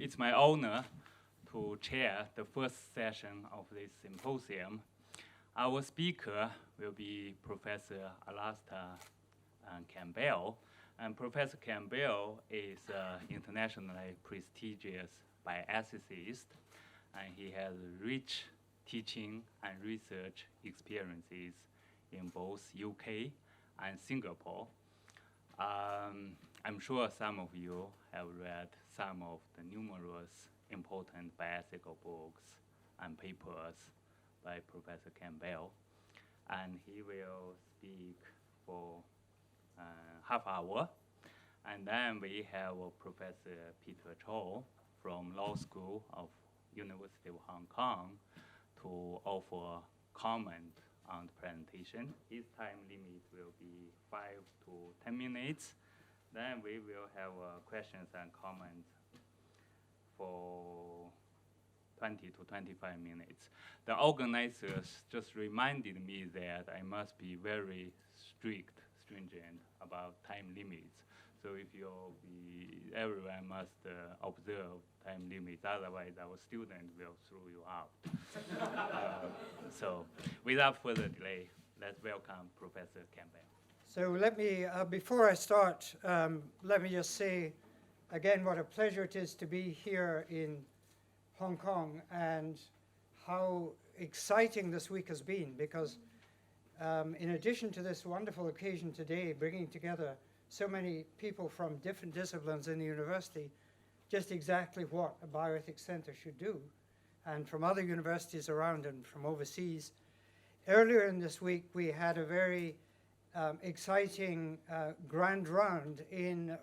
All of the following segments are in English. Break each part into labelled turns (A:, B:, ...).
A: It's my honor to chair the first session of this symposium. Our speaker will be Professor Alastair Campbell. And Professor Campbell is an internationally prestigious bioethicist, and he has rich teaching and research experiences in both UK and Singapore. I'm sure some of you have read some of the numerous important bioethical books and papers by Professor Campbell, and he will speak for half hour. And then we have Professor Peter Chau from Law School of University of Hong Kong to offer comment on the presentation. His time limit will be 5 to 10 minutes. Then we will have questions and comments for 20 to 25 minutes. The organizers just reminded me that I must be very stringent about time limits. So if everyone must observe time limits, otherwise our students will throw you out. So without further delay, let's welcome Professor Campbell.
B: So let me, before I start, let me just say again what a pleasure it is to be here in Hong Kong and how exciting this week has been, because in addition to this wonderful occasion today, bringing together so many people from different disciplines in the university, just exactly what a bioethics center should do, and from other universities around and from overseas. Earlier in this week, we had a very exciting grand round in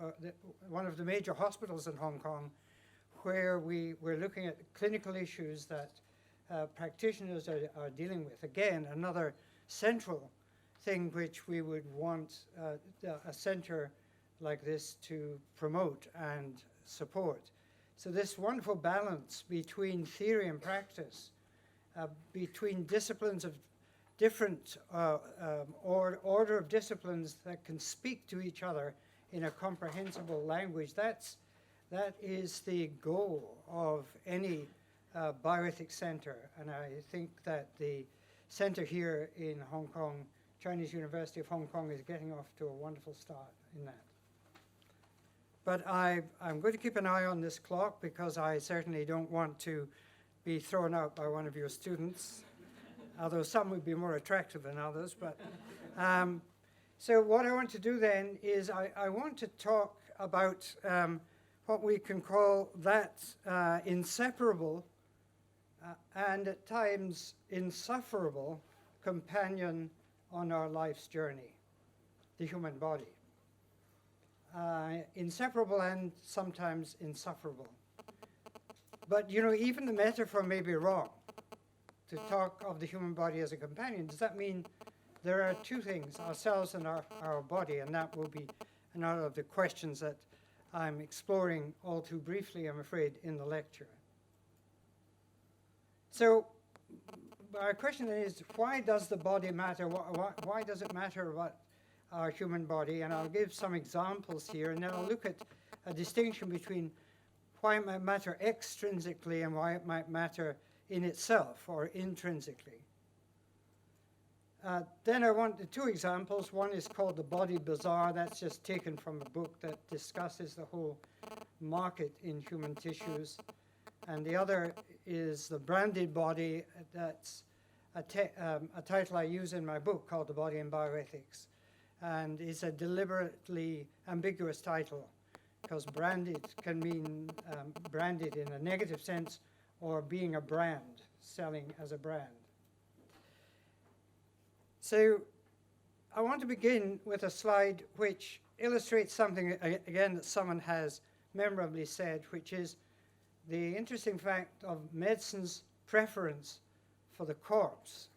B: one of the major hospitals in Hong Kong, where we were looking at clinical issues that practitioners are dealing with. Again, another central thing which we would want a center like this to promote and support. So this wonderful balance between theory and practice, between disciplines of different order of disciplines that can speak to each other in a comprehensible language, that is the goal of any bioethics center. And I think that the center here in Hong Kong, Chinese University of Hong Kong, is getting off to a wonderful start in that. But I'm going to keep an eye on this clock, because I certainly don't want to be thrown out by one of your students, although some would be more attractive than others. But so what I want to do then is I want to talk about what we can call that inseparable and at times insufferable companion on our life's journey, the human body. Inseparable and sometimes insufferable. But you know, even the metaphor may be wrong to talk of the human body as a companion. Does that mean there are two things, ourselves and our body? And that will be another of the questions that I'm exploring all too briefly, I'm afraid, in the lecture. So our question is, why does the body matter? Why does it matter about our human body? And I'll give some examples here, and then I'll look at a distinction between why it might matter extrinsically and why it might matter in itself or intrinsically. Then I want the two examples. One is called the body bazaar. That's just taken from a book that discusses the whole market in human tissues. And the other is the branded body. That's a title I use in my book called The Body in Bioethics. And it's a deliberately ambiguous title, because branded can mean branded in a negative sense, or being a brand, selling as a brand. So I want to begin with a slide which illustrates something, again, that someone has memorably said, which is the interesting fact of medicine's preference for the corpse.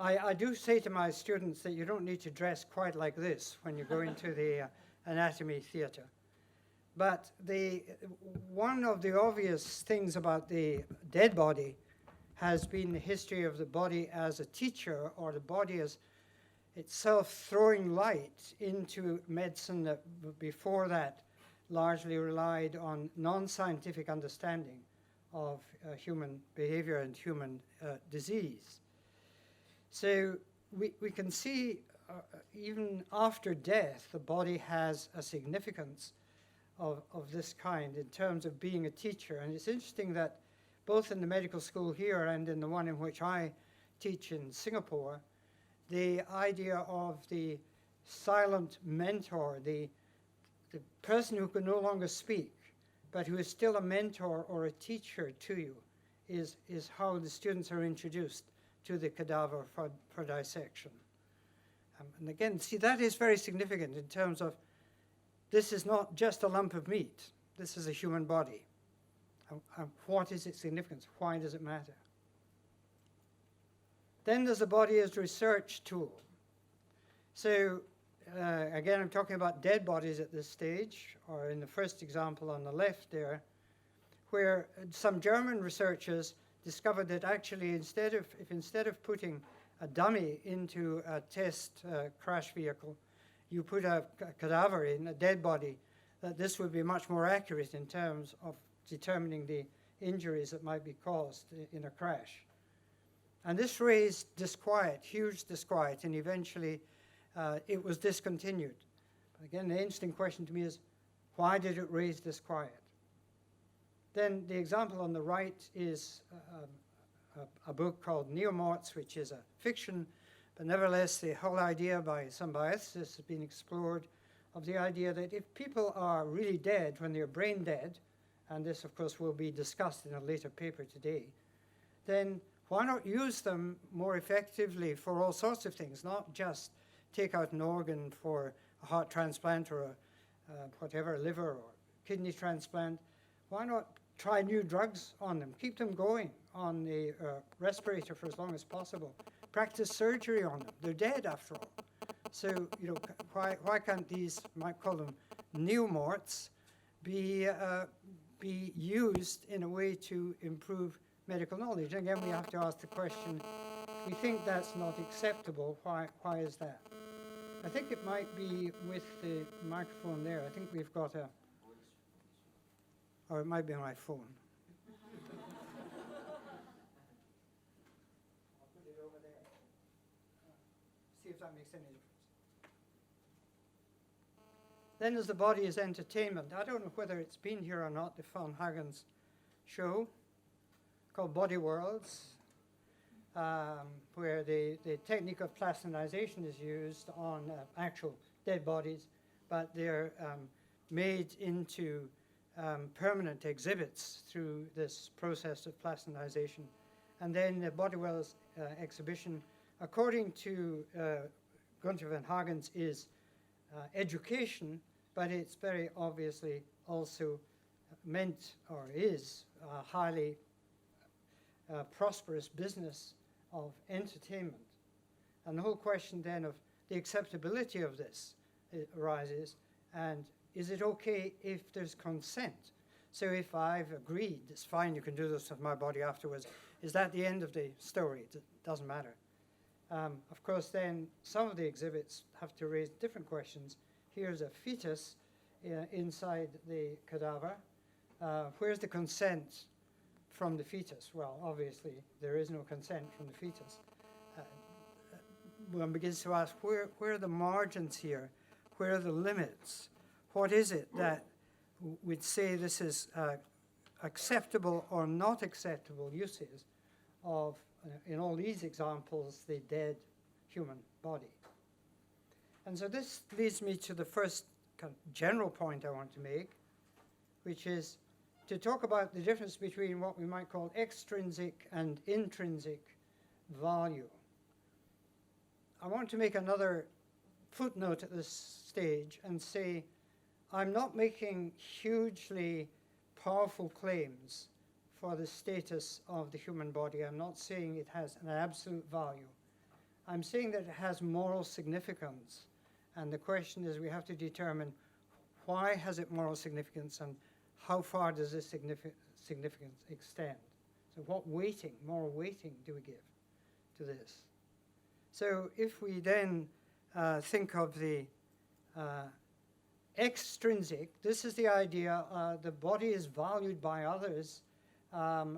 B: I do say to my students that you don't need to dress quite like this when you go into the anatomy theater. But one of the obvious things about the dead body has been the history of the body as a teacher, or the body as itself throwing light into medicine that before that largely relied on non-scientific understanding of human behavior and human disease. So we can see even after death, the body has a significance of this kind in terms of being a teacher. And it's interesting that both in the medical school here and in the one in which I teach in Singapore, the idea of the silent mentor, the person who can no longer speak, but who is still a mentor or a teacher to you, is how the students are introduced to the cadaver for dissection. And again, see, that is very significant in terms of this is not just a lump of meat. This is a human body. And what is its significance? Why does it matter? Then there's the body as research tool. So again, I'm talking about dead bodies at this stage, or in the first example on the left there, where some German researchers discovered that actually instead of putting a dummy into a test crash vehicle, you put a cadaver in, a dead body, that this would be much more accurate in terms of determining the injuries that might be caused in a crash. And this raised disquiet, huge disquiet, and eventually it was discontinued. But again, the interesting question to me is, why did it raise disquiet? Then the example on the right is a book called Neomorts, which is a fiction, but nevertheless the whole idea by some bioethicists has been explored of the idea that if people are really dead when they're brain dead, and this of course will be discussed in a later paper today, then why not use them more effectively for all sorts of things, not just take out an organ for a heart transplant or whatever, liver or kidney transplant. Why not try new drugs on them, keep them going on the respirator for as long as possible, practice surgery on them. They're dead after all. So, you know, why can't these, might call them neomorts, be used in a way to improve medical knowledge? And again, we have to ask the question, we think that's not acceptable, why is that? I think it might be with the microphone there. I think we've got a, or it might be on my phone. I'll put it over there. See if that makes any difference. Then as the body is entertainment, I don't know whether it's been here or not, the Van Hagen's show called Body Worlds, where the technique of plastinization is used on actual dead bodies, but they're made into permanent exhibits through this process of plastinization. And then the Body Worlds exhibition, according to Gunther Van Hagen's, is education, but it's very obviously also meant, or is, a highly prosperous business of entertainment. And the whole question then of the acceptability of this arises, and is it okay if there's consent? So if I've agreed, it's fine, you can do this with my body afterwards, is that the end of the story? It doesn't matter. Of course, then some of the exhibits have to raise different questions. Here's a fetus inside the cadaver. Where's the consent from the fetus? Well, obviously, there is no consent from the fetus. One begins to ask, where are the margins here? Where are the limits? What is it that would say this is acceptable or not acceptable uses of, in all these examples, the dead human body? And so this leads me to the first kind of general point I want to make, which is to talk about the difference between what we might call extrinsic and intrinsic value. I want to make another footnote at this stage and say I'm not making hugely powerful claims for the status of the human body. I'm not saying it has an absolute value. I'm saying that it has moral significance. And the question is, we have to determine why has it moral significance and how far does this significance extend? So what weighting, moral weighting, do we give to this? So if we then think of the extrinsic, this is the idea the body is valued by others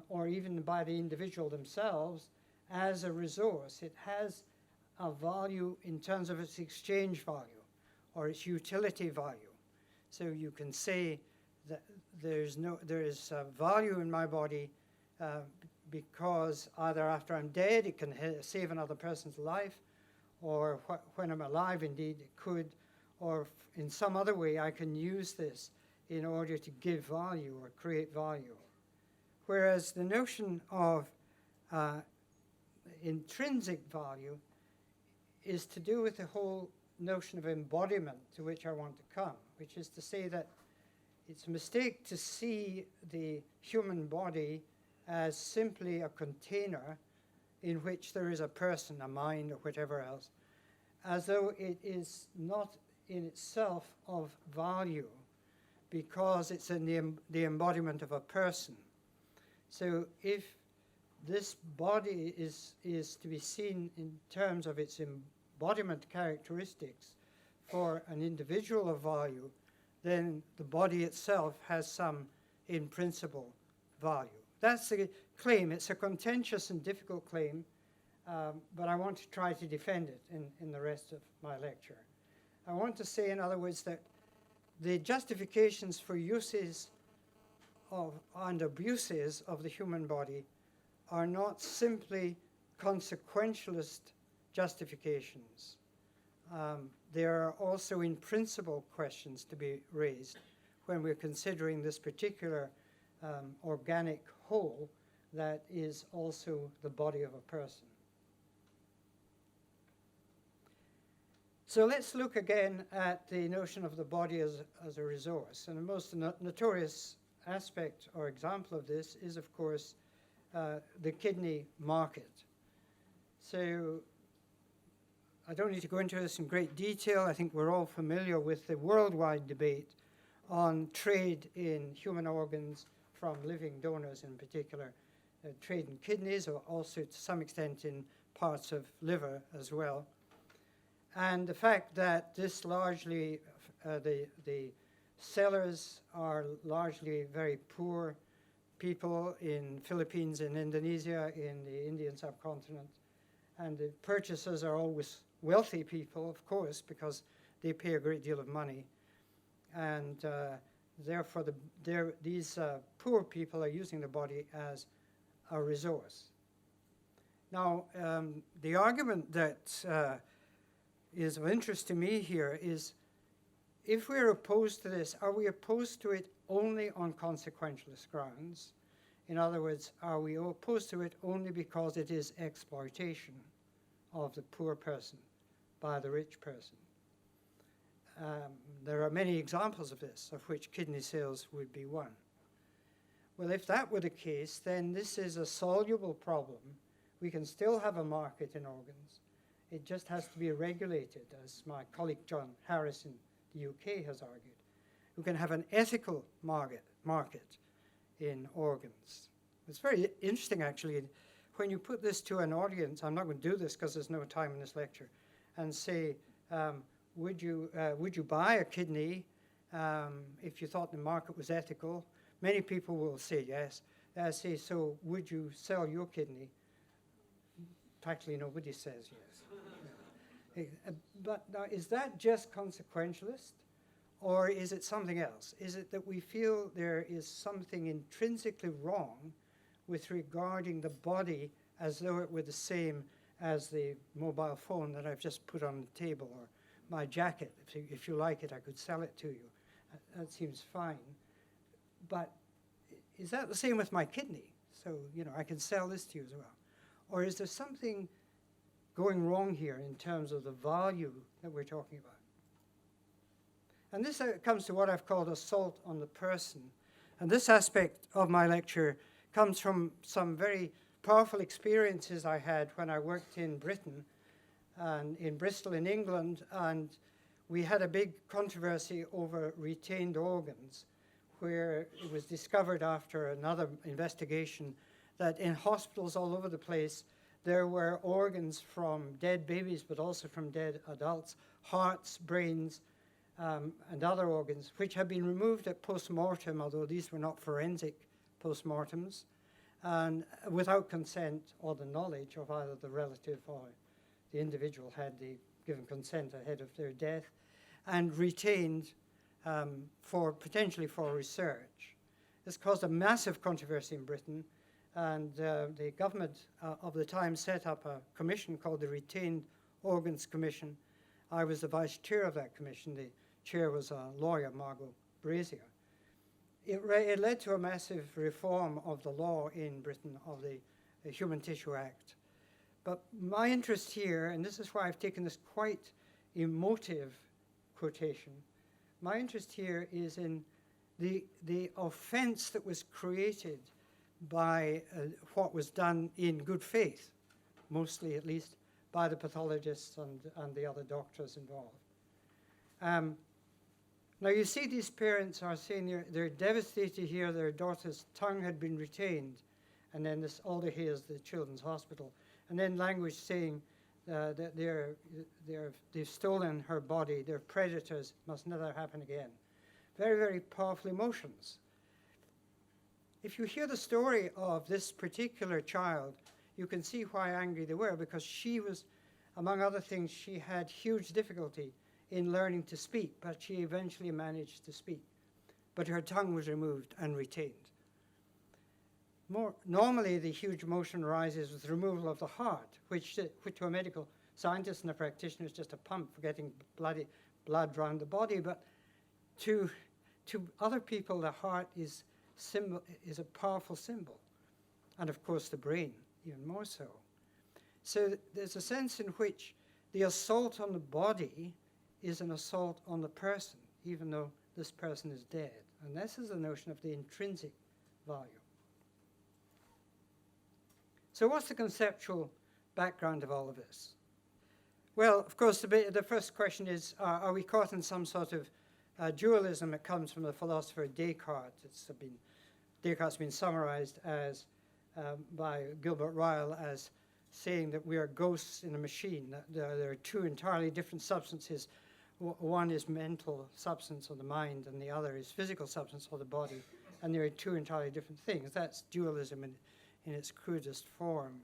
B: or even by the individual themselves as a resource. It has a value in terms of its exchange value or its utility value. So you can say that there is value in my body because either after I'm dead it can save another person's life, or when I'm alive indeed it could, or in some other way I can use this in order to give value or create value. Whereas the notion of intrinsic value is to do with the whole notion of embodiment to which I want to come, which is to say that it's a mistake to see the human body as simply a container in which there is a person, a mind, or whatever else, as though it is not in itself of value because it's in the embodiment of a person. So if this body is to be seen in terms of its embodiment characteristics for an individual of value, then the body itself has some in principle value. That's the claim. It's a contentious and difficult claim, but I want to try to defend it in the rest of my lecture. I want to say, in other words, that the justifications for uses and abuses of the human body are not simply consequentialist justifications. There are also in principle questions to be raised when we're considering this particular organic whole that is also the body of a person. So let's look again at the notion of the body as a resource. And the most notorious aspect or example of this is, of course, the kidney market. So I don't need to go into this in great detail. I think we're all familiar with the worldwide debate on trade in human organs from living donors in particular, trade in kidneys, or also to some extent in parts of liver as well. And the fact that this largely, the sellers are largely very poor people in Philippines and Indonesia, in the Indian subcontinent, and the purchasers are always wealthy people, of course, because they pay a great deal of money. And therefore, these poor people are using the body as a resource. Now, the argument that is of interest to me here is, if we're opposed to this, are we opposed to it only on consequentialist grounds? In other words, are we opposed to it only because it is exploitation of the poor person by the rich person? There are many examples of this, of which kidney sales would be one. Well, if that were the case, then this is a soluble problem. We can still have a market in organs. It just has to be regulated, as my colleague John Harris in the UK has argued. We can have an ethical market in organs. It's very interesting, actually, when you put this to an audience. I'm not going to do this because there's no time in this lecture, and say, would you buy a kidney if you thought the market was ethical? Many people will say yes. I say, so would you sell your kidney? Practically nobody says yes. But now, is that just consequentialist, or is it something else? Is it that we feel there is something intrinsically wrong with regarding the body as though it were the same as the mobile phone that I've just put on the table, or my jacket? If you like it, I could sell it to you. That seems fine. But is that the same with my kidney? So, I can sell this to you as well. Or is there something going wrong here in terms of the value that we're talking about? And this comes to what I've called assault on the person. And this aspect of my lecture comes from some very powerful experiences I had when I worked in Britain and in Bristol in England, and we had a big controversy over retained organs, where it was discovered after another investigation that in hospitals all over the place there were organs from dead babies, but also from dead adults, hearts, brains, and other organs, which have been removed at post-mortem, although these were not forensic post-mortems, and without consent or the knowledge of either the relative or the individual had the given consent ahead of their death, and retained potentially for research. This caused a massive controversy in Britain, and the government of the time set up a commission called the Retained Organs Commission. I was the vice chair of that commission. The chair was a lawyer, Margot Brazier. It led to a massive reform of the law in Britain of the Human Tissue Act. But my interest here, and this is why I've taken this quite emotive quotation, my interest here is in the offense that was created by what was done in good faith, mostly at least, by the pathologists and the other doctors involved. Now you see these parents are saying they're devastated to hear their daughter's tongue had been retained, and then all they hear is the Children's Hospital, and then language saying that they've stolen her body, they're predators, must never happen again. Very, very powerful emotions. If you hear the story of this particular child, you can see why angry they were, because she was, among other things, she had huge difficulty in learning to speak, but she eventually managed to speak. But her tongue was removed and retained. Normally, the huge emotion arises with removal of the heart, which to a medical scientist and a practitioner is just a pump for getting blood around the body, but to other people, the heart is a powerful symbol, and of course the brain even more so. So there's a sense in which the assault on the body is an assault on the person, even though this person is dead. And this is the notion of the intrinsic value. So what's the conceptual background of all of this? Well, of course, the first question is, are we caught in some sort of dualism? It comes from the philosopher Descartes. Descartes has been summarized by Gilbert Ryle as saying that we are ghosts in a machine, that there are two entirely different substances. One is mental substance of the mind, and the other is physical substance of the body, and there are two entirely different things. That's dualism in its crudest form.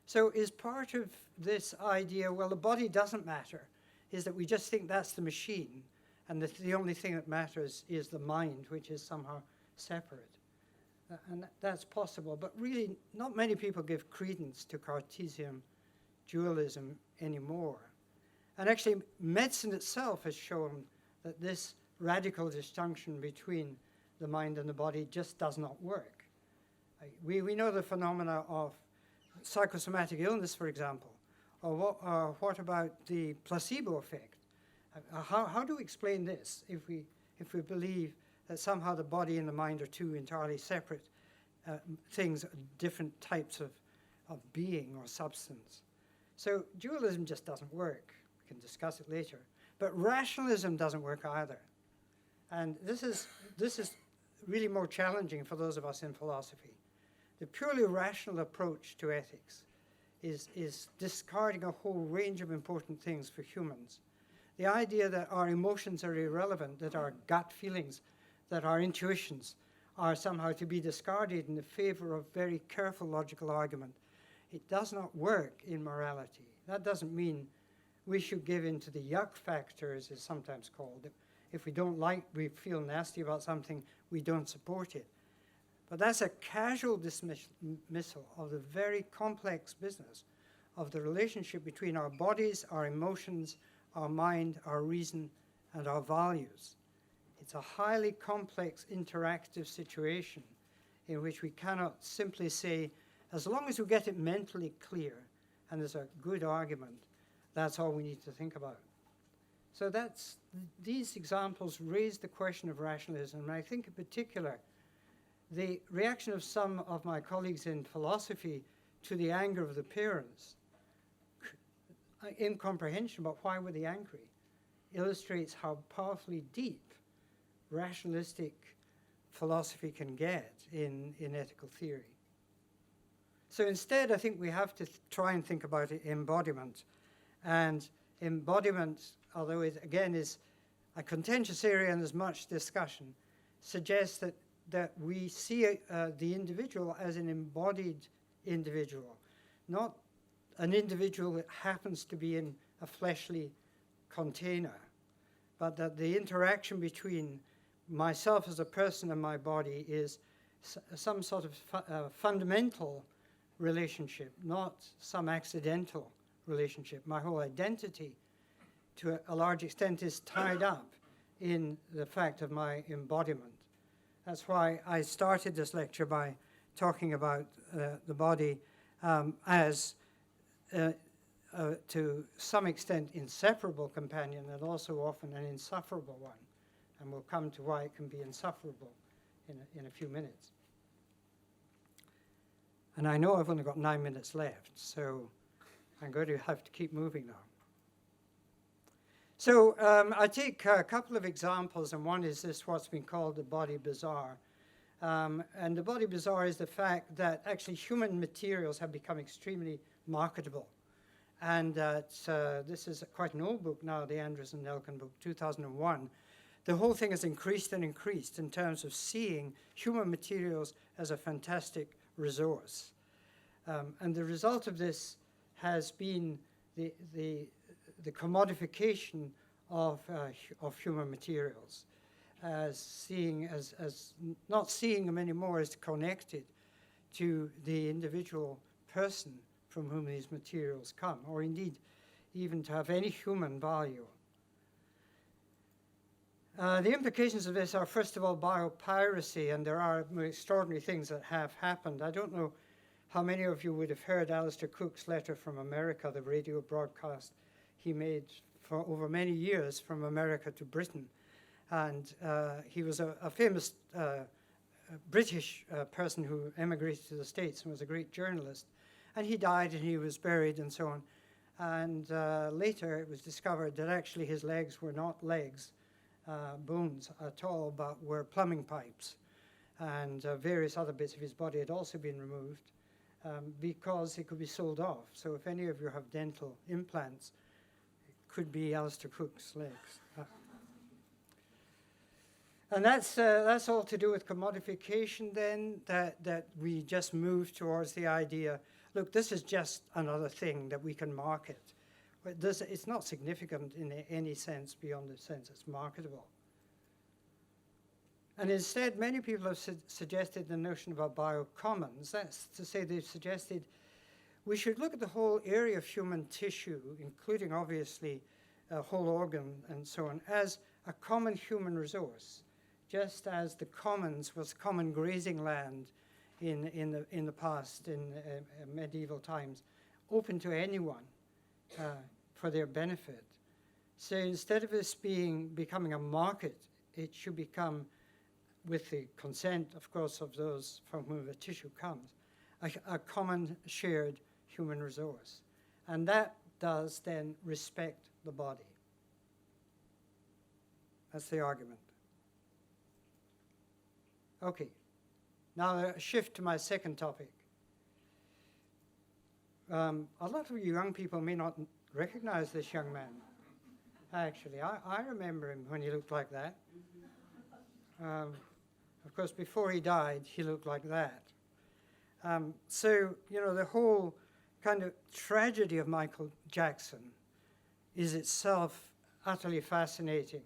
B: So is part of this idea, well, the body doesn't matter, is that we just think that's the machine, and the only thing that matters is the mind, which is somehow separate. And that's possible, but really not many people give credence to Cartesian dualism anymore. And actually, medicine itself has shown that this radical disjunction between the mind and the body just does not work. We know the phenomena of psychosomatic illness, for example, or what about the placebo effect? How do we explain this if we believe that somehow the body and the mind are two entirely separate things, different types of being or substance? So dualism just doesn't work. We can discuss it later. But rationalism doesn't work either. And this is really more challenging for those of us in philosophy. The purely rational approach to ethics is discarding a whole range of important things for humans. The idea that our emotions are irrelevant, that our gut feelings, that our intuitions are somehow to be discarded in the favor of very careful logical argument, it does not work in morality. That doesn't mean we should give in to the yuck factor, as it's sometimes called. If we we feel nasty about something, we don't support it. But that's a casual dismissal of the very complex business of the relationship between our bodies, our emotions, our mind, our reason, and our values. It's a highly complex interactive situation in which we cannot simply say, as long as we get it mentally clear and there's a good argument, that's all we need to think about. So these examples raise the question of rationalism, and I think in particular the reaction of some of my colleagues in philosophy to the anger of the parents, incomprehension about why were they angry, illustrates how powerfully deep rationalistic philosophy can get in ethical theory. So instead, I think we have to try and think about embodiment. And embodiment, although it again is a contentious area and there's much discussion, suggests that we see the individual as an embodied individual, not an individual that happens to be in a fleshly container, but that the interaction between myself as a person and my body is some sort of fundamental relationship, not some accidental relationship. My whole identity, to a large extent, is tied up in the fact of my embodiment. That's why I started this lecture by talking about the body as, to some extent, inseparable companion and also often an insufferable one. And we'll come to why it can be insufferable in a few minutes. And I know I've only got 9 minutes left, so I'm going to have to keep moving now. So I take a couple of examples, and one is this, what's been called the body bazaar. And the body bazaar is the fact that actually human materials have become extremely marketable. And that this is quite an old book now, the Andrews and Nelken book, 2001. The whole thing has increased and increased in terms of seeing human materials as a fantastic resource. And the result of this has been the commodification of human materials, as not seeing them anymore as connected to the individual person from whom these materials come, or indeed even to have any human value. The implications of this are, first of all, biopiracy, and there are extraordinary things that have happened. I don't know how many of you would have heard Alastair Cook's letter from America, the radio broadcast he made for over many years from America to Britain. And he was a famous British person who emigrated to the States and was a great journalist. And he died and he was buried and so on. And later it was discovered that actually his legs were not legs, bones at all, but were plumbing pipes. And various other bits of his body had also been removed because it could be sold off. So if any of you have dental implants, it could be Alastair Cook's legs. And that's all to do with commodification then, that we just move towards the idea, look, this is just another thing that we can market. But it's not significant in any sense beyond the sense it's marketable. And instead, many people have suggested the notion of a biocommons. That's to say they've suggested we should look at the whole area of human tissue, including obviously a whole organ and so on, as a common human resource, just as the commons was common grazing land in the past, in medieval times, open to anyone for their benefit. So instead of this becoming a market, it should become, with the consent, of course, of those from whom the tissue comes, a common shared human resource. And that does then respect the body. That's the argument. Okay, now a shift to my second topic. A lot of you young people may not recognize this young man. Actually, I remember him when he looked like that. Of course, before he died, he looked like that. So, you know, the whole kind of tragedy of Michael Jackson is itself utterly fascinating.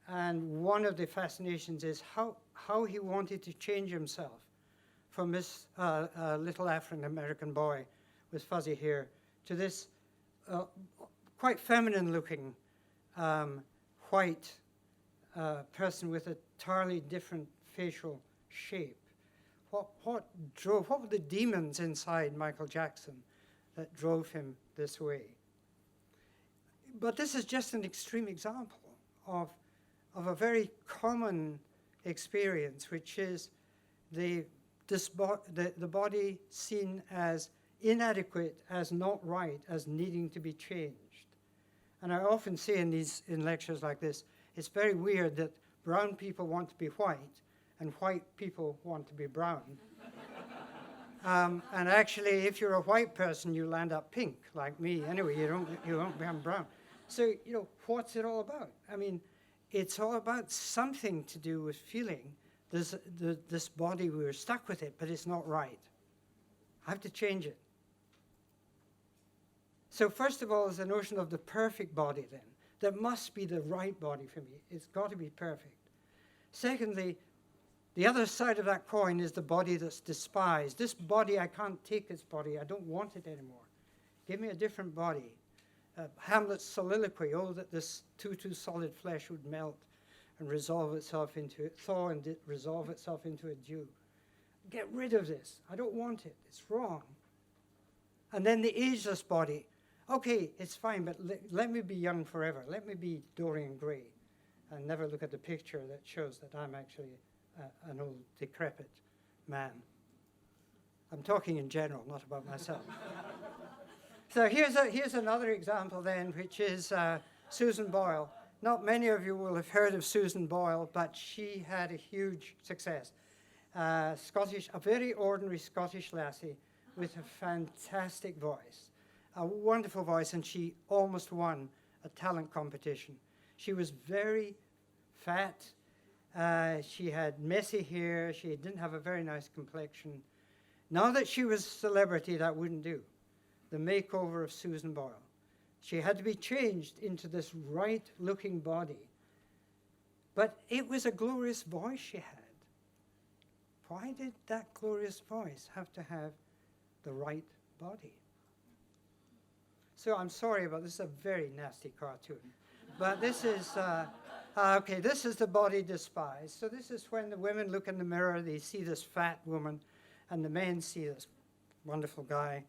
B: And one of the fascinations is how he wanted to change himself from this little African-American boy with fuzzy hair to this quite feminine-looking white person with a entirely different facial shape. What were the demons inside Michael Jackson that drove him this way? But this is just an extreme example of a very common experience, which is the body seen as inadequate, as not right, as needing to be changed. And I often say in lectures like this, it's very weird that brown people want to be white and white people want to be brown. And actually, if you're a white person, you'll end up pink, like me. Anyway, you won't become brown. So, you know, what's it all about? I mean, it's all about something to do with feeling. This body, we were stuck with it, but it's not right. I have to change it. So first of all is the notion of the perfect body then. That must be the right body for me. It's got to be perfect. Secondly, the other side of that coin is the body that's despised. This body, I can't take this body. I don't want it anymore. Give me a different body. Hamlet's soliloquy, oh, that this too solid flesh would melt and resolve itself into it, thaw and resolve itself into a dew. Get rid of this. I don't want it. It's wrong. And then the ageless body. Okay, it's fine, but let me be young forever. Let me be Dorian Gray and never look at the picture that shows that I'm actually an old, decrepit man. I'm talking in general, not about myself. So here's another example then, which is Susan Boyle. Not many of you will have heard of Susan Boyle, but she had a huge success. A very ordinary Scottish lassie with a fantastic voice, a wonderful voice, and she almost won a talent competition. She was very fat. She had messy hair. She didn't have a very nice complexion. Now that she was a celebrity, that wouldn't do. The makeover of Susan Boyle. She had to be changed into this right-looking body. But it was a glorious voice she had. Why did that glorious voice have to have the right body? So I'm sorry about this. Is a very nasty cartoon. But this is, okay, this is the body despised. So this is when the women look in the mirror, they see this fat woman, and the men see this wonderful guy.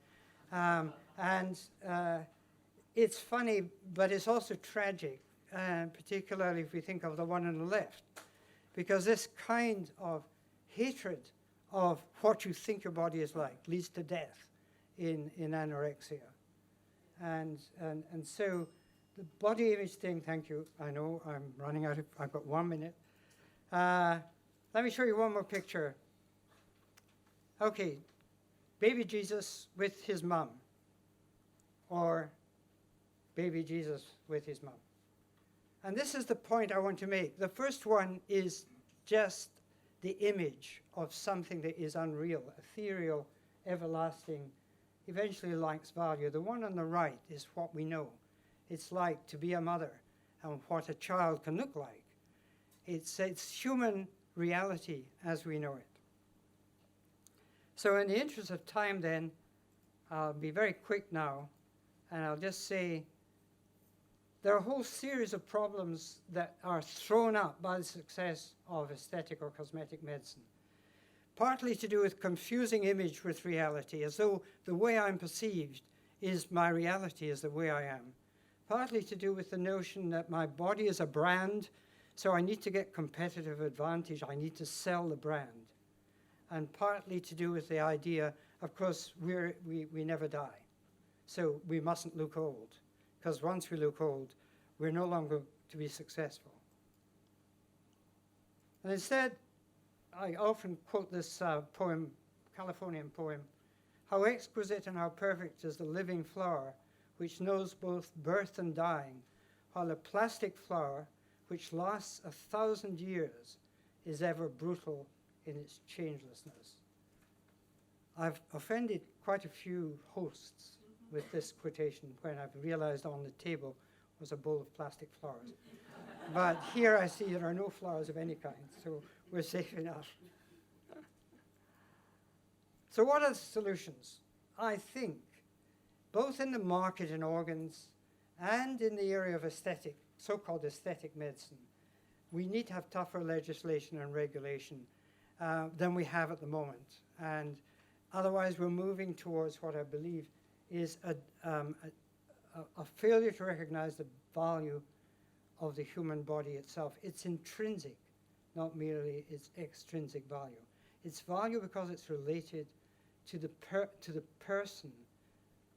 B: It's funny, but it's also tragic, particularly if we think of the one on the left, because this kind of hatred of what you think your body is like leads to death in anorexia. And so the body image thing, thank you, I know I'm running out of, I've got 1 minute. Let me show you one more picture. Okay, baby Jesus with his mum, or baby Jesus with his mum. And this is the point I want to make. The first one is just the image of something that is unreal, ethereal, everlasting, eventually lacks value. The one on the right is what we know. It's like to be a mother and what a child can look like. It's human reality as we know it. So in the interest of time then, I'll be very quick now, and I'll just say there are a whole series of problems that are thrown up by the success of aesthetic or cosmetic medicine. Partly to do with confusing image with reality, as though the way I'm perceived is my reality, is the way I am. Partly to do with the notion that my body is a brand, so I need to get competitive advantage, I need to sell the brand. And partly to do with the idea, of course, we never die. So we mustn't look old, because once we look old, we're no longer to be successful. And instead, I often quote this poem, Californian poem, how exquisite and how perfect is the living flower, which knows both birth and dying, while the plastic flower, which lasts 1,000 years, is ever brutal in its changelessness. I've offended quite a few hosts with this quotation when I've realized on the table was a bowl of plastic flowers. But here I see there are no flowers of any kind, so we're safe enough. So what are the solutions? I think, both in the market in organs and in the area of aesthetic, so-called aesthetic medicine, we need to have tougher legislation and regulation than we have at the moment. And otherwise, we're moving towards what I believe is a failure to recognize the value of the human body itself. It's intrinsic, not merely its extrinsic value. Its value because it's related to the person,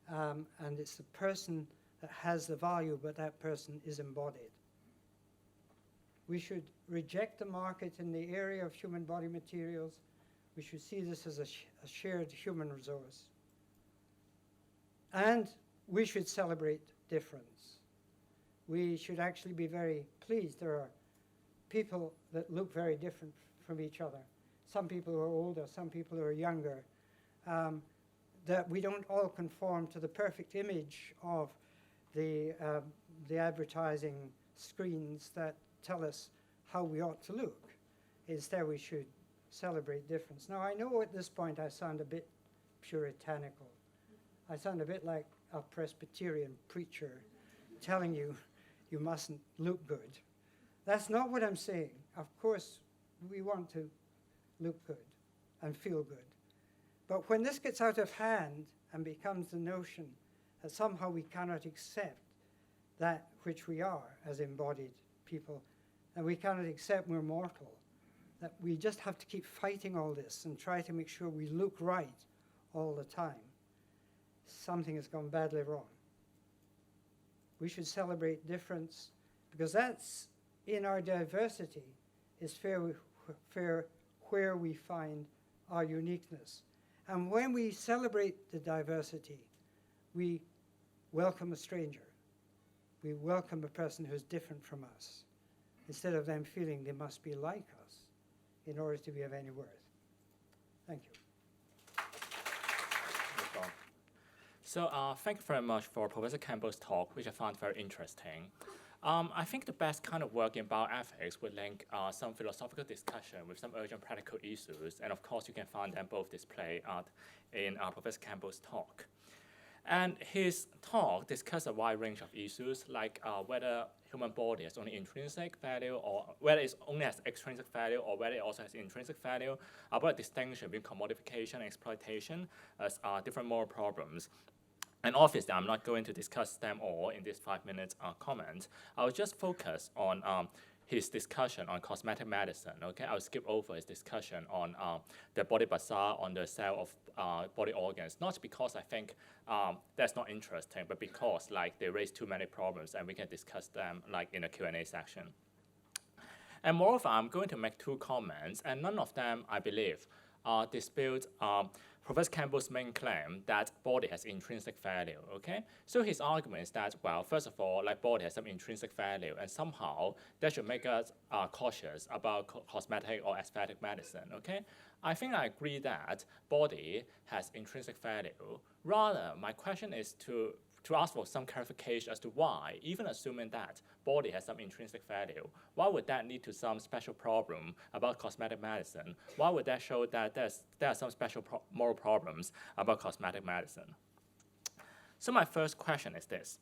B: and it's the person that has the value, but that person is embodied. We should reject the market in the area of human body materials. We should see this as a shared human resource. And we should celebrate difference. We should actually be very pleased. There are people that look very different from each other. Some people who are older, some people who are younger, that we don't all conform to the perfect image of the advertising screens that tell us how we ought to look. Instead, we should celebrate difference. Now, I know at this point I sound a bit puritanical. I sound a bit like a Presbyterian preacher telling you you mustn't look good. That's not what I'm saying. Of course, we want to look good and feel good. But when this gets out of hand and becomes the notion that somehow we cannot accept that which we are as embodied people, and we cannot accept we're mortal, that we just have to keep fighting all this and try to make sure we look right all the time, something has gone badly wrong. We should celebrate difference, because that's in our diversity is where we find our uniqueness. And when we celebrate the diversity, we welcome a stranger. We welcome a person who's different from us, instead of them feeling they must be like us in order to be of any worth. Thank you.
C: So thank you very much for Professor Campbell's talk, which I found very interesting. I think the best kind of work in bioethics would link some philosophical discussion with some urgent practical issues, and of course you can find them both displayed in Professor Campbell's talk. And his talk discussed a wide range of issues, like whether human body has only intrinsic value, or whether it only has extrinsic value, or whether it also has intrinsic value, about distinction between commodification and exploitation as different moral problems. And obviously, I'm not going to discuss them all in this 5-minute comment. I'll just focus on his discussion on cosmetic medicine. Okay, I'll skip over his discussion on the body bazaar, on the sale of body organs. Not because I think that's not interesting, but because they raise too many problems, and we can discuss them in a Q&A section. And moreover, I'm going to make 2 comments, and none of them, I believe, dispute Professor Campbell's main claim that body has intrinsic value, okay? So his argument is that, well, first of all, body has some intrinsic value, and somehow that should make us cautious about cosmetic or aesthetic medicine, okay? I think I agree that body has intrinsic value. Rather, my question is to ask for some clarification as to why, even assuming that body has some intrinsic value, why would that lead to some special problem about cosmetic medicine? Why would that show that there are some special moral problems about cosmetic medicine? So my first question is this.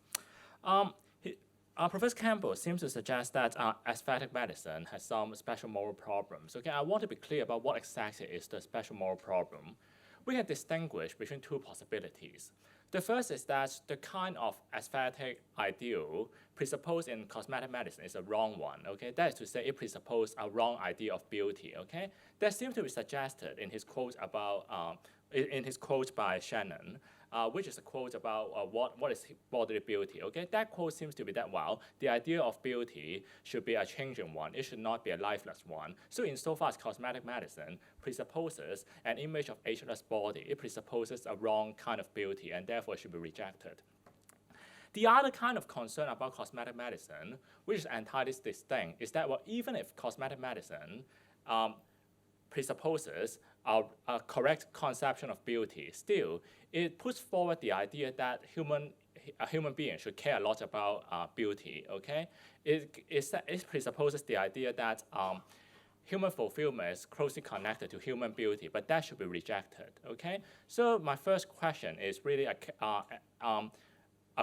C: Professor Campbell seems to suggest that aesthetic medicine has some special moral problems. Okay, I want to be clear about what exactly is the special moral problem. We can distinguish between 2 possibilities. The first is that the kind of aesthetic ideal presupposed in cosmetic medicine is a wrong one, okay? That is to say, it presupposes a wrong idea of beauty, okay? That seems to be suggested in his quote about, in his quote by Shannon, which is a quote about what is bodily beauty, okay? That quote seems to be that, well, the idea of beauty should be a changing one. It should not be a lifeless one. So insofar as cosmetic medicine presupposes an image of ageless body, it presupposes a wrong kind of beauty, and therefore should be rejected. The other kind of concern about cosmetic medicine, which is entirely distinct, is that, well, even if cosmetic medicine presupposes a correct conception of beauty, still, it puts forward the idea that a human being should care a lot about beauty, okay? It presupposes the idea that human fulfillment is closely connected to human beauty, but that should be rejected, okay? So my first question is really a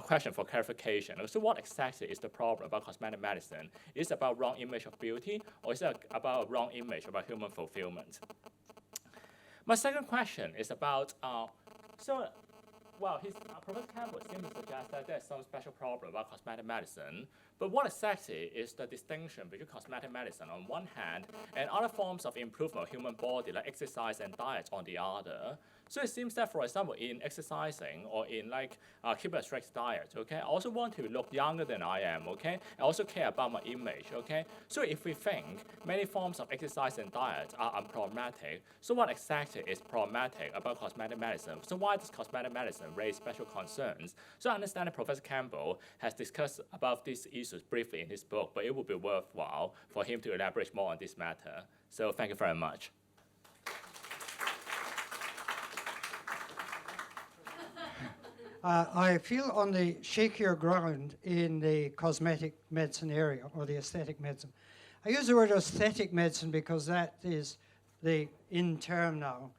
C: question for clarification. So what exactly is the problem about cosmetic medicine? Is it about wrong image of beauty, or is it about a wrong image about human fulfillment? My second question is about, Professor Campbell seems to suggest that there's some special problem about cosmetic medicine, but what exactly is the distinction between cosmetic medicine on one hand and other forms of improvement of human body like exercise and diet on the other? So it seems that, for example, in exercising or in keeping a strict diet, okay, I also want to look younger than I am, okay? I also care about my image, okay? So if we think many forms of exercise and diet are unproblematic, so what exactly is problematic about cosmetic medicine? So why does cosmetic medicine raise special concerns? So I understand that Professor Campbell has discussed about this issue introduced briefly in his book, but it would be worthwhile for him to elaborate more on this matter. So thank you very much.
B: I feel on the shakier ground in the cosmetic medicine area or the aesthetic medicine. I use the word aesthetic medicine because that is the in term now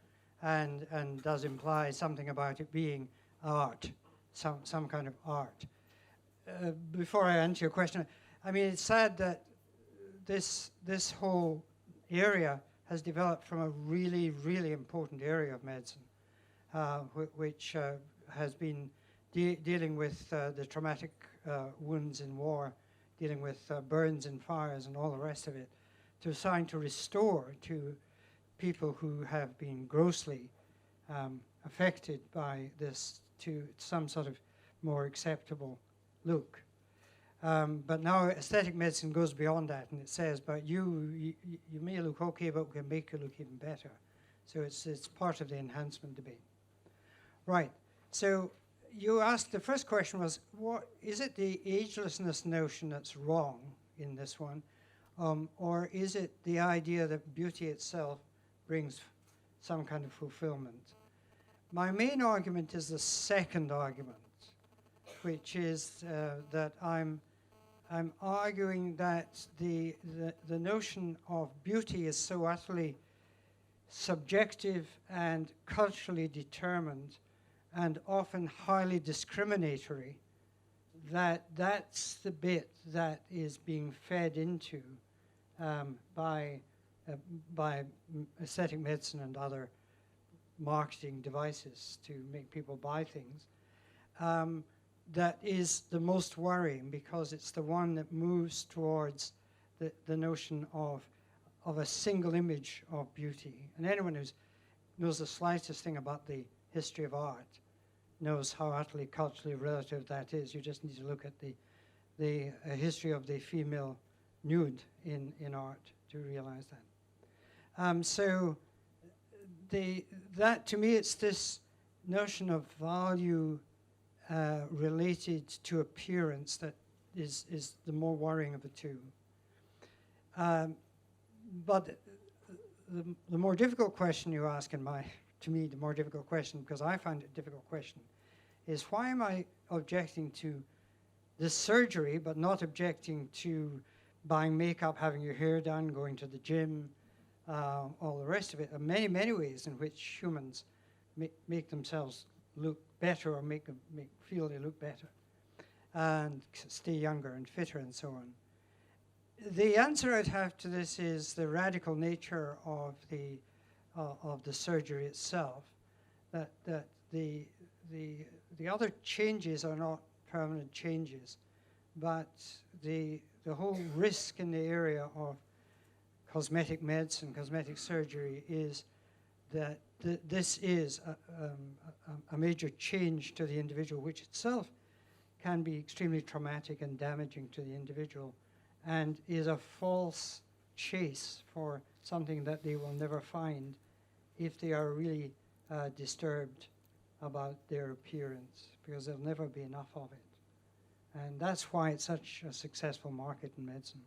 B: and does imply something about it being art, some kind of art. Before I answer your question, I mean, it's sad that this whole area has developed from a really, really important area of medicine, which has been dealing with the traumatic wounds in war, dealing with burns and fires and all the rest of it, to trying to restore to people who have been grossly affected by this to some sort of more acceptable look. But now aesthetic medicine goes beyond that, and it says, but you may look okay, but we can make you look even better. So it's part of the enhancement debate. Right. So you asked, the first question was, what is it the agelessness notion that's wrong in this one, or is it the idea that beauty itself brings some kind of fulfillment? My main argument is the second argument, which is that I'm arguing that the notion of beauty is so utterly subjective and culturally determined and often highly discriminatory that's the bit that is being fed into by aesthetic medicine and other marketing devices to make people buy things. That is the most worrying because it's the one that moves towards the notion of a single image of beauty. And anyone who knows the slightest thing about the history of art knows how utterly culturally relative that is. You just need to look at the history of the female nude in art to realize that. So that to me, it's this notion of value related to appearance that is the more worrying of the two. But the more difficult question you ask, to me, the more difficult question, because I find it a difficult question, is why am I objecting to this surgery, but not objecting to buying makeup, having your hair done, going to the gym, all the rest of it? There are many, many ways in which humans make themselves look better or feel they look better and stay younger and fitter and so on. The answer I'd have to this is the radical nature of the surgery itself, that the other changes are not permanent changes, but the whole risk in the area of cosmetic medicine, cosmetic surgery, is that this is a major change to the individual, which itself can be extremely traumatic and damaging to the individual, and is a false chase for something that they will never find if they are really disturbed about their appearance, because there'll never be enough of it. And that's why it's such a successful market in medicine.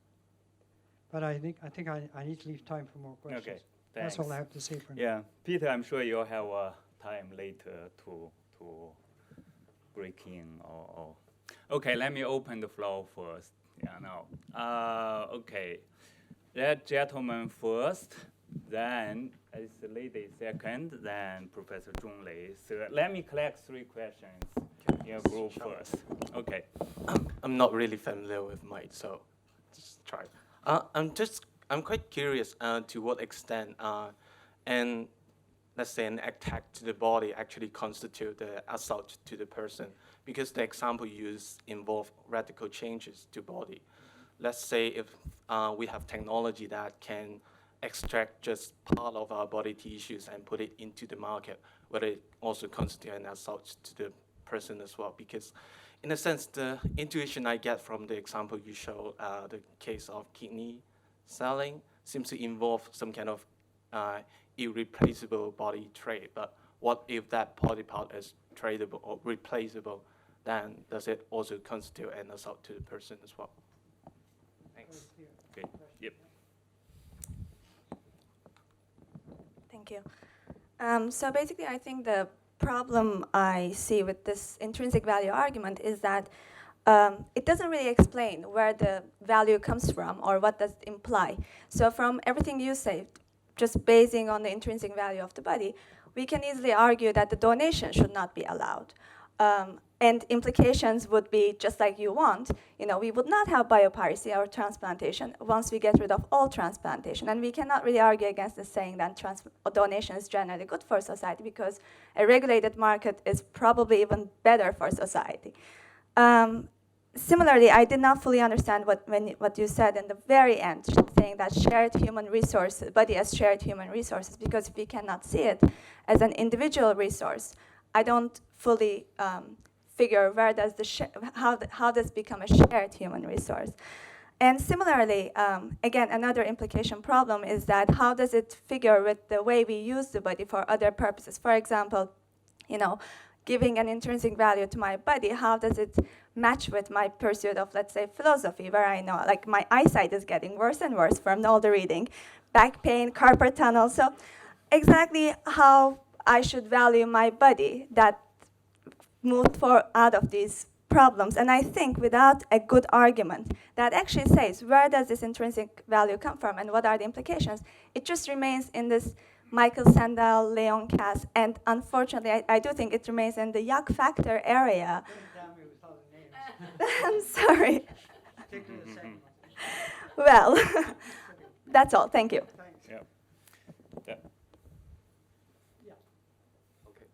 B: But I think I need to leave time for more questions.
A: Okay, thanks.
B: That's all I have to say for now.
A: Yeah, Peter, I'm sure you'll have time later to break in or. Okay, let me open the floor first. Yeah, no. Okay, that gentleman first, then as the lady second, then Professor Zhonglei third. Let me collect 3 questions in your group first. Okay.
D: I'm not really familiar with might, so just try. I'm quite curious to what extent and let's say an attack to the body actually constitute the assault to the person, because the example used involve radical changes to body. Let's say if we have technology that can extract just part of our body tissues and put it into the market, whether it also constitute an assault to the person as well. Because in a sense, the intuition I get from the example you show, the case of kidney selling, seems to involve some kind of irreplaceable body trait. But what if that body part is tradable or replaceable? Then does it also constitute an assault to the person as well?
E: Thank you. So basically, I think the problem I see with this intrinsic value argument is that it doesn't really explain where the value comes from or what does it imply. So from everything you say, just basing on the intrinsic value of the body, we can easily argue that the donation should not be allowed. And implications would be just like you want. We would not have biopiracy or transplantation once we get rid of all transplantation. And we cannot really argue against this saying that donation is generally good for society, because a regulated market is probably even better for society. Similarly, I did not fully understand what you said in the very end, saying that shared human resources, body as shared human resources, because if we cannot see it as an individual resource, I don't fully figure where does how does become a shared human resource. And similarly, again, another implication problem is that how does it figure with the way we use the body for other purposes? For example, giving an intrinsic value to my body, how does it match with my pursuit of, let's say, philosophy, where I know, like, my eyesight is getting worse and worse from all the reading, back pain, carpal tunnel. So exactly how I should value my body that moved out of these problems. And I think without a good argument that actually says where does this intrinsic value come from and what are the implications, it just remains in this Michael Sandel, Leon Cass, and unfortunately, I do think it remains in the yuck factor area. I'm sorry. Well, that's all. Thank you.
A: Yeah. Yeah.
F: Okay.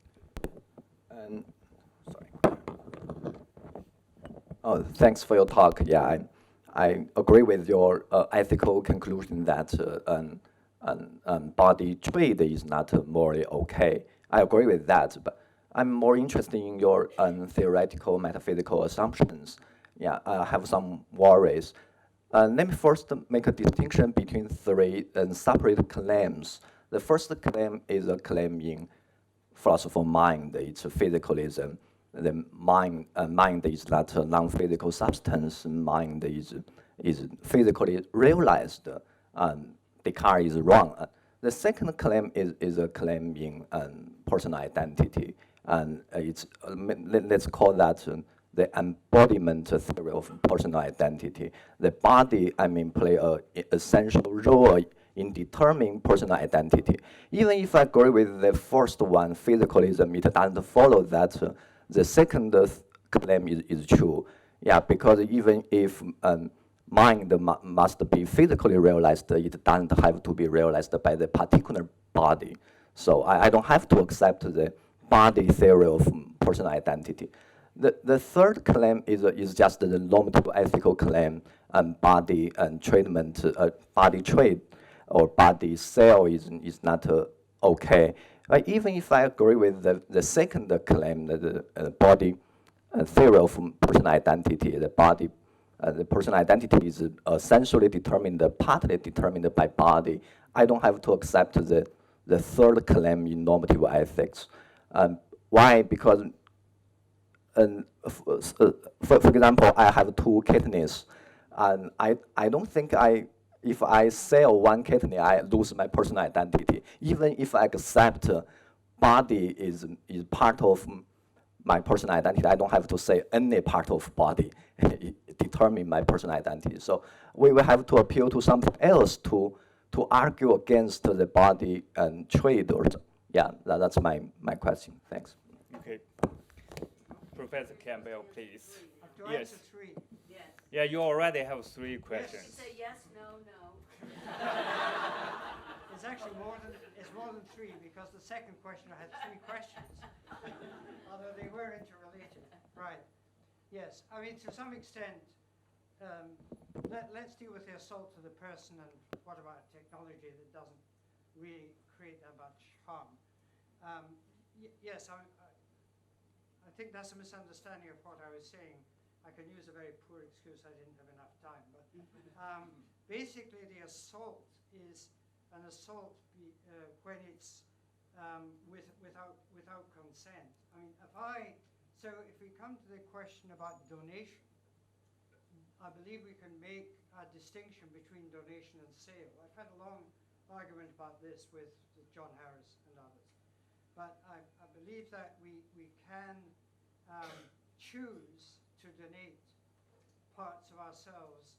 F: Sorry. Oh, thanks for your talk. Yeah, I agree with your ethical conclusion that body trade is not morally okay. I agree with that, but I'm more interested in your theoretical metaphysical assumptions. Yeah, I have some worries. Let me first make a distinction between three separate claims. The first claim is a claim in philosophical mind. It's physicalism. The mind is not a non-physical substance. Mind is physically realized. Descartes is wrong. The second claim is a claim in personal identity, and let's call that the embodiment theory of personal identity. The body, play an essential role in determining personal identity. Even if I agree with the first one, physicalism, it doesn't follow that the second claim is true. Yeah, because even if mind must be physically realized, it doesn't have to be realized by the particular body. So I don't have to accept the body theory of personal identity. The third claim is just the normative ethical claim, body and treatment, body trade or body sale is not okay. Even if I agree with the second claim, the body theory of personal identity, the personal identity is essentially determined, partly determined by body, I don't have to accept the third claim in normative ethics. Why? Because, for example, I have 2 kidneys, and I don't think if I sell 1 kidney, I lose my personal identity. Even if I accept body is part of my personal identity, I don't have to say any part of body determine my personal identity. So we will have to appeal to something else to argue against the body and trade. That's my question. Thanks.
A: Okay. Professor Campbell, please.
B: Do I
A: Yes.
B: answer 3?
G: Yes.
A: Yeah, you already have 3 questions.
G: Say yes, no, no.
B: It's actually more than 3, because the second question I had 3 questions, although they were interrelated. Right. Yes. To some extent, let's deal with the assault to the person and what about technology that doesn't really create that much harm. Yes, I think that's a misunderstanding of what I was saying. I can use a very poor excuse, I didn't have enough time. But basically, the assault is an assault when it's without consent. If we come to the question about donation, I believe we can make a distinction between donation and sale. I've had a long argument about this with John Harris and others. But I believe that we can choose to donate parts of ourselves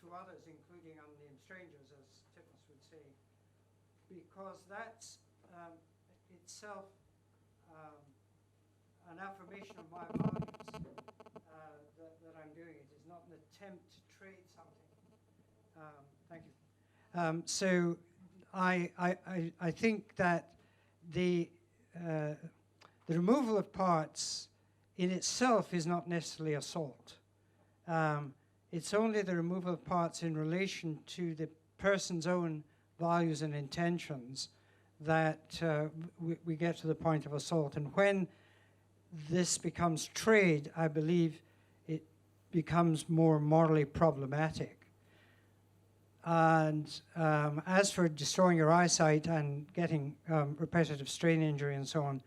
B: to others, including unnamed strangers, as Titmus would say, because that's itself an affirmation of my values that I'm doing it. It's not an attempt to trade something. Thank you. So I think that the removal of parts in itself is not necessarily assault. It's only the removal of parts in relation to the person's own values and intentions that we get to the point of assault. And when this becomes trade, I believe it becomes more morally problematic. And as for destroying your eyesight and getting repetitive strain injury and so on,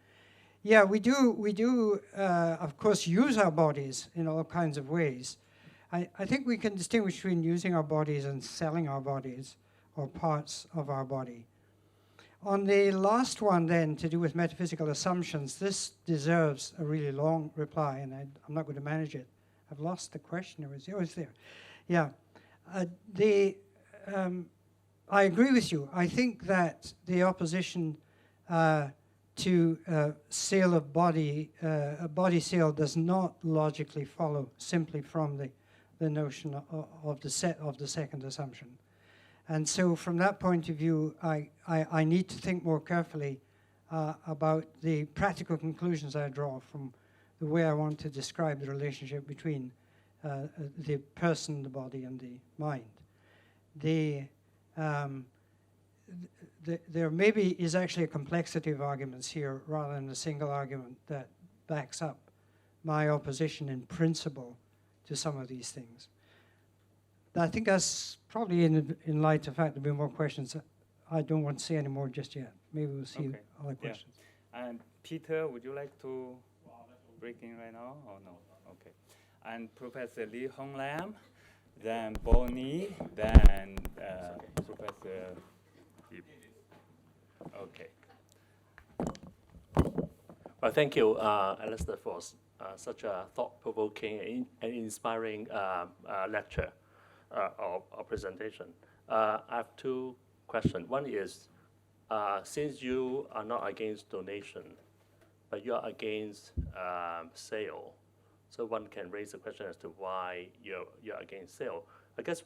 B: yeah, we do, of course, use our bodies in all kinds of ways. I think we can distinguish between using our bodies and selling our bodies or parts of our body. On the last one then, to do with metaphysical assumptions, this deserves a really long reply, and I'm not going to manage it. I've lost the question. It was there. Yeah. I agree with you. I think that the opposition to sale of body, a body sale does not logically follow simply from the notion of the second assumption. And so from that point of view, I need to think more carefully about the practical conclusions I draw from the way I want to describe the relationship between the person, the body, and the mind. There maybe is actually a complexity of arguments here rather than a single argument that backs up my opposition in principle to some of these things. I think that's probably in light of the fact there'll be more questions. I don't want to say any more just yet. Maybe we'll see other questions.
A: Yeah. And Peter, would you like to break in right now or no? Okay. And Professor Lee Hong Lam, then Bonnie, then Professor Yip. Okay.
G: Well, thank you, Alastair, for such a thought-provoking and inspiring lecture or presentation. I have two questions. One is, since you are not against donation, but you are against sale, so one can raise the question as to why you're against sale. I guess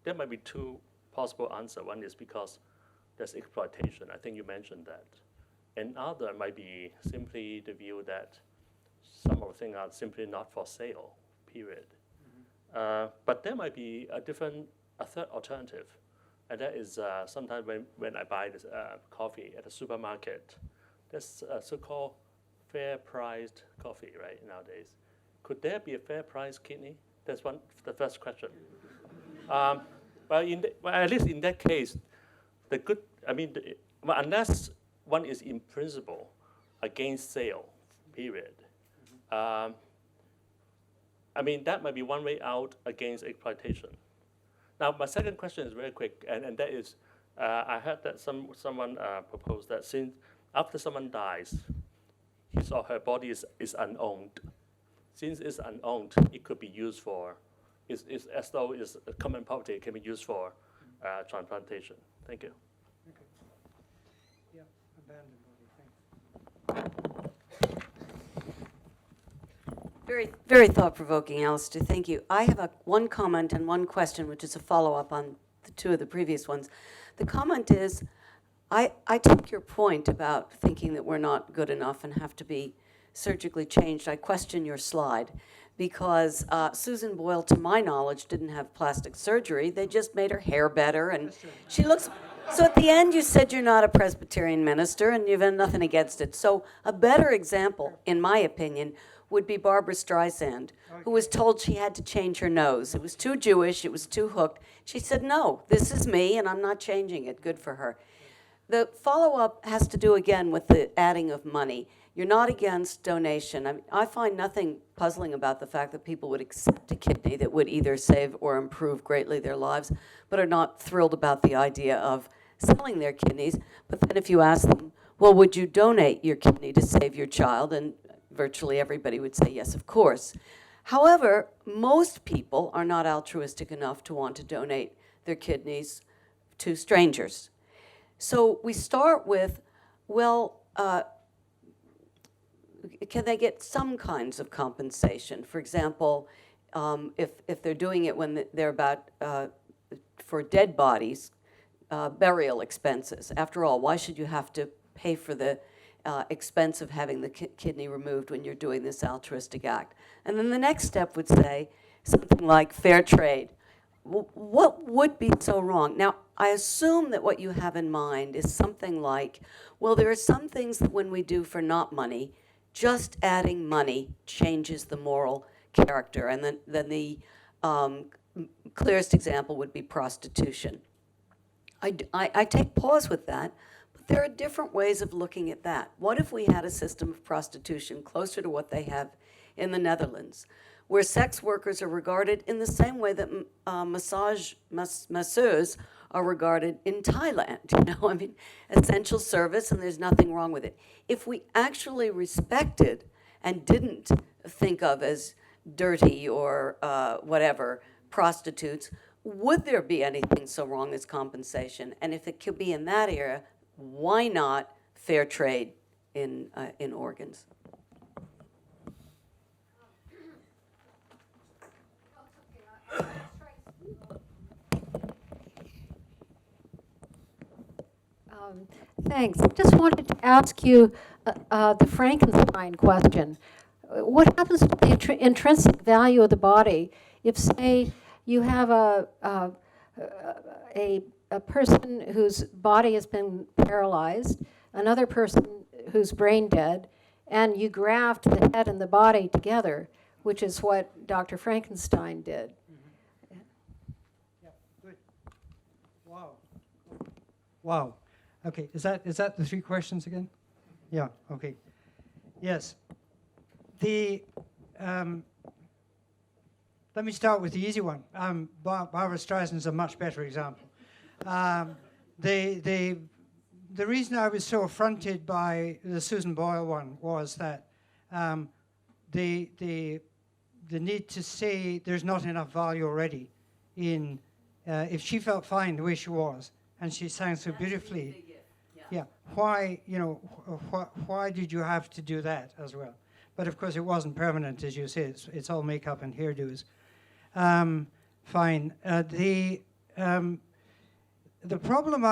G: there might be two possible answers. One is because there's exploitation. I think you mentioned that. And other might be simply the view that some of the things are simply not for sale, period. Mm-hmm. But there might be a third alternative. And that is sometimes when I buy this coffee at a supermarket, there's so-called fair-priced coffee, right, nowadays. Could there be a fair-priced kidney? That's the first question. Well, at least in that case, unless one is in principle against sale, period. That might be one way out against exploitation. Now, my second question is very quick, and that is, I heard that someone proposed that since after someone dies, his or her body is unowned. Since it's unowned, it could be used for, it's as though it's a common property, it can be used for transplantation. Thank you.
B: Okay. Yeah, abandoned body, thanks.
H: Very, very thought-provoking, Alastair. Thank you. I have one comment and one question, which is a follow-up on the two of the previous ones. The comment is, I take your point about thinking that we're not good enough and have to be surgically changed. I question your slide because Susan Boyle, to my knowledge, didn't have plastic surgery. They just made her hair better, and she looks. So at the end, you said you're not a Presbyterian minister, and you've had nothing against it. So a better example, in my opinion, would be Barbra Streisand, who was told she had to change her nose. It was too Jewish, it was too hooked. She said, no, this is me, and I'm not changing it. Good for her. The follow-up has to do, again, with the adding of money. You're not against donation. I find nothing puzzling about the fact that people would accept a kidney that would either save or improve greatly their lives, but are not thrilled about the idea of selling their kidneys. But then if you ask them, well, would you donate your kidney to save your child? And virtually everybody would say yes, of course. However, most people are not altruistic enough to want to donate their kidneys to strangers. So we start with, well, can they get some kinds of compensation? For example, if they're doing it when they're about, for dead bodies, burial expenses. After all, why should you have to pay for the expense of having the kidney removed when you're doing this altruistic act? And then the next step would say something like fair trade. What would be so wrong? Now, I assume that what you have in mind is something like, well, there are some things that when we do for not money, just adding money changes the moral character. And then the clearest example would be prostitution. I take pause with that, but there are different ways of looking at that. What if we had a system of prostitution closer to what they have in the Netherlands, where sex workers are regarded in the same way that masseurs are regarded in Thailand? You know, I mean, essential service, and there's nothing wrong with it. If we actually respected and didn't think of as dirty or whatever prostitutes, would there be anything so wrong as compensation? And if it could be in that era, why not fair trade in organs?
I: Thanks. I just wanted to ask you the Frankenstein question. What happens to the intrinsic value of the body if, say, you have a person whose body has been paralyzed, another person who's brain dead, and you graft the head and the body together, which is what Dr. Frankenstein did?
B: Mm-hmm. Yeah, good. Wow. Wow. Okay, is that the three questions again? Yeah, okay. Yes. Let me start with the easy one. Barbra Streisand is a much better example. The reason I was so affronted by the Susan Boyle one was that the need to say there's not enough value already in, if she felt fine the way she was, and she sang so beautifully, yeah, why, you know, why did you have to do that as well? But of course it wasn't permanent, as you say, it's all makeup and hairdos. Fine. The problem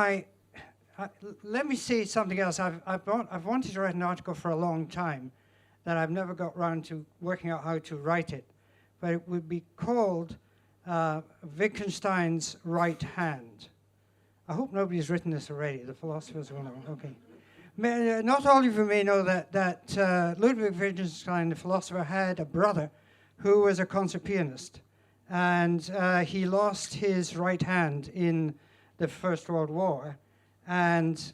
B: let me say something else. I've wanted to write an article for a long time that I've never got around to working out how to write it, but it would be called Wittgenstein's Right Hand. I hope nobody's written this already. The philosophers will know. Okay. Not all of you may know that Ludwig Wittgenstein, the philosopher, had a brother who was a concert pianist. And he lost his right hand in the First World War. And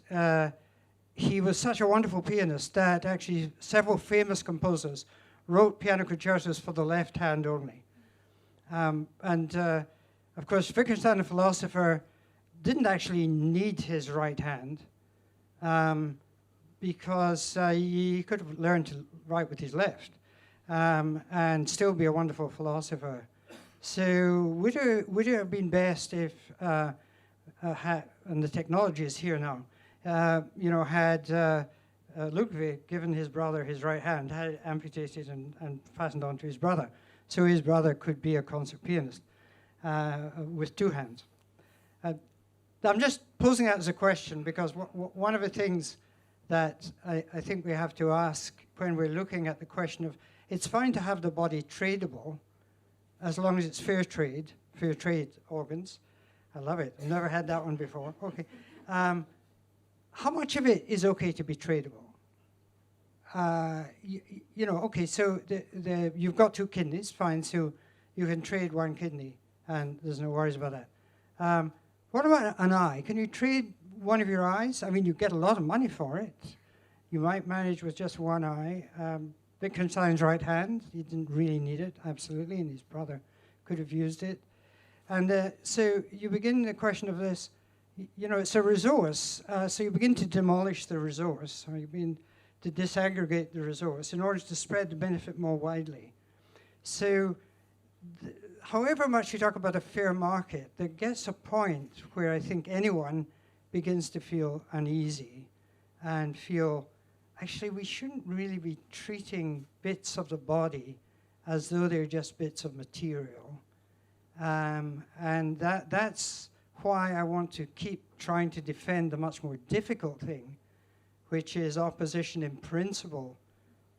B: he was such a wonderful pianist that actually several famous composers wrote piano concertos for the left hand only. Of course, Wittgenstein, the philosopher, didn't actually need his right hand because he could have learned to write with his left and still be a wonderful philosopher. So would it have been best if, and the technology is here now, had Ludwig given his brother his right hand, had it amputated and fastened onto his brother, so his brother could be a concert pianist with two hands. I'm just posing that as a question because one of the things that I think we have to ask when we're looking at the question of, it's fine to have the body tradable as long as it's fair trade organs. I love it. I've never had that one before. Okay. How much of it is okay to be tradable? Okay, so you've got two kidneys, fine, so you can trade one kidney and there's no worries about that. What about an eye? Can you trade one of your eyes? I mean, you get a lot of money for it. You might manage with just one eye. Wittgenstein's right hand, he didn't really need it, absolutely, and his brother could have used it. And so you begin the question of this, you know, it's a resource, so you begin to demolish the resource, or you begin to disaggregate the resource in order to spread the benefit more widely. So, however much you talk about a fair market, there gets a point where I think anyone begins to feel uneasy and feel, actually, we shouldn't really be treating bits of the body as though they're just bits of material. And that's why I want to keep trying to defend the much more difficult thing, which is opposition in principle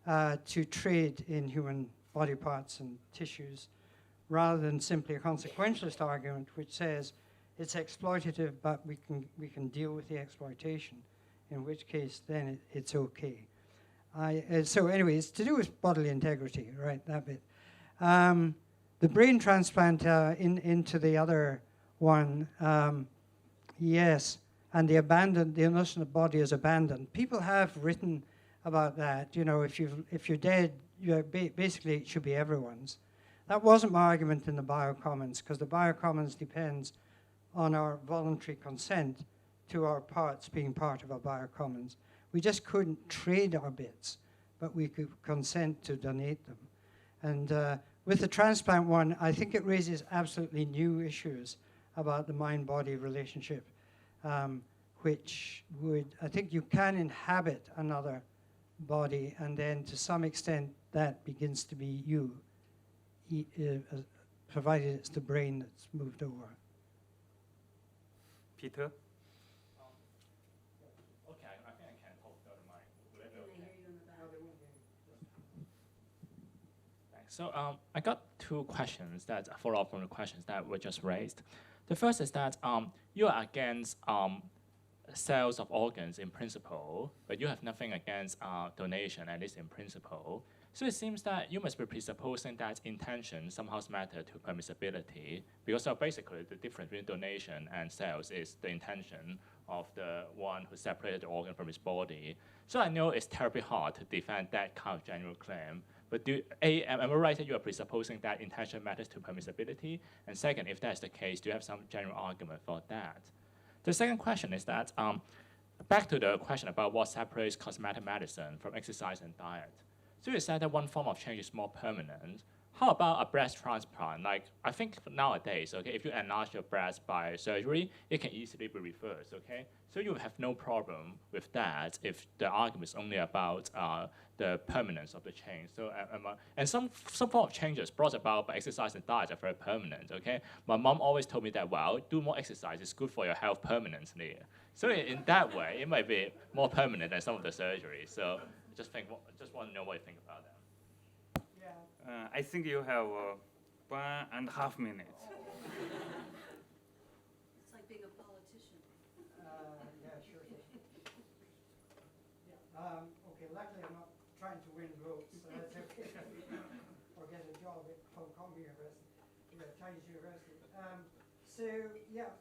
B: to trade in human body parts and tissues, rather than simply a consequentialist argument which says it's exploitative, but we can deal with the exploitation, in which case then it's okay. So anyway, it's to do with bodily integrity, right, that bit. The brain transplant into the other one, yes, and the notion of body is abandoned. People have written about that. You know, if you're dead, basically it should be everyone's. That wasn't my argument in the biocommons, because the biocommons depends on our voluntary consent to our parts being part of our biocommons. We just couldn't trade our bits, but we could consent to donate them. And with the transplant one, I think it raises absolutely new issues about the mind-body relationship, which I think you can inhabit another body, and then to some extent that begins to be you, provided it's the brain that's moved over.
A: Peter?
C: Okay, I think I can talk to the mic. Will that be okay? Thanks. So I got two questions that follow up from the questions that were just raised. The first is that you are against sales of organs in principle, but you have nothing against donation, at least in principle. So it seems that you must be presupposing that intention somehow matters to permissibility, because so basically the difference between donation and sales is the intention of the one who separated the organ from his body. So I know it's terribly hard to defend that kind of general claim, but am I right that you are presupposing that intention matters to permissibility? And second, if that's the case, do you have some general argument for that? The second question is that, back to the question about what separates cosmetic medicine from exercise and diet. So you said that one form of change is more permanent. How about a breast transplant? Like, I think nowadays, okay, if you enlarge your breast by surgery, it can easily be reversed, okay? So you have no problem with that if the argument is only about the permanence of the change. So, and some form of changes brought about by exercise and diet are very permanent, okay? My mom always told me that, well, do more exercise, it's good for your health permanently. So in that way, it might be more permanent than some of the surgeries. So just want to know what you think about that.
A: I think you have 1.5 minutes.
H: It's like being a politician.
B: Yeah, sure. Yeah. Okay, luckily I'm not trying to win votes, so that's okay. Or get a job at Hong Kong University, Chinese University. So, yeah.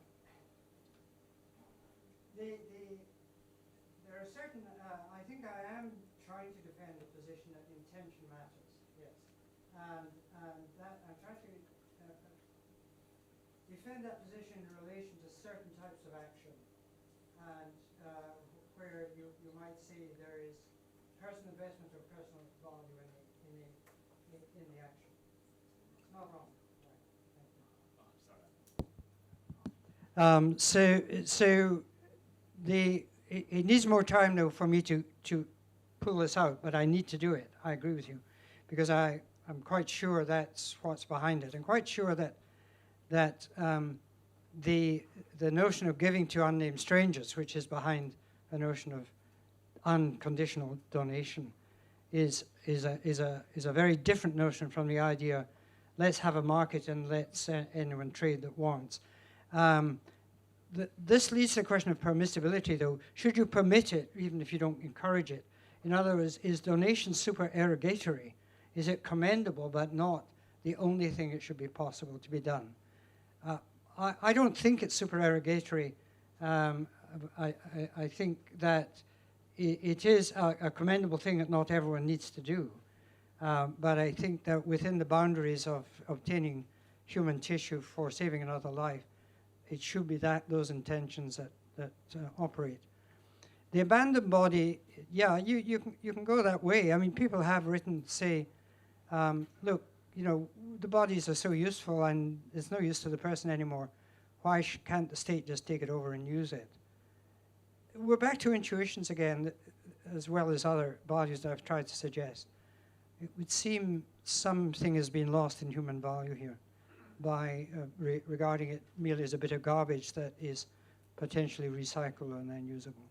B: There are certain, I think I am trying to defend the position that intention matters, yes. And that I'm trying to defend that position in relation to certain types of action, and where you might say there is personal investment or personal value in the action. It's not wrong. Right. It needs more time now for me to pull this out, but I need to do it. I agree with you, because I'm quite sure that's what's behind it. I'm quite sure that the notion of giving to unnamed strangers, which is behind the notion of unconditional donation, is a very different notion from the idea, let's have a market and let's anyone trade that wants. This leads to the question of permissibility, though. Should you permit it, even if you don't encourage it? In other words, is donation supererogatory? Is it commendable, but not the only thing it should be possible to be done? I don't think it's supererogatory. I think that it is a commendable thing that not everyone needs to do. But I think that within the boundaries of obtaining human tissue for saving another life, it should be those intentions that operate. The abandoned body, yeah, you can go that way. I mean, people have written, say, look, you know, the bodies are so useful and it's no use to the person anymore. Why can't the state just take it over and use it? We're back to intuitions again, as well as other bodies that I've tried to suggest. It would seem something has been lost in human value here by regarding it merely as a bit of garbage that is potentially recyclable and then usable.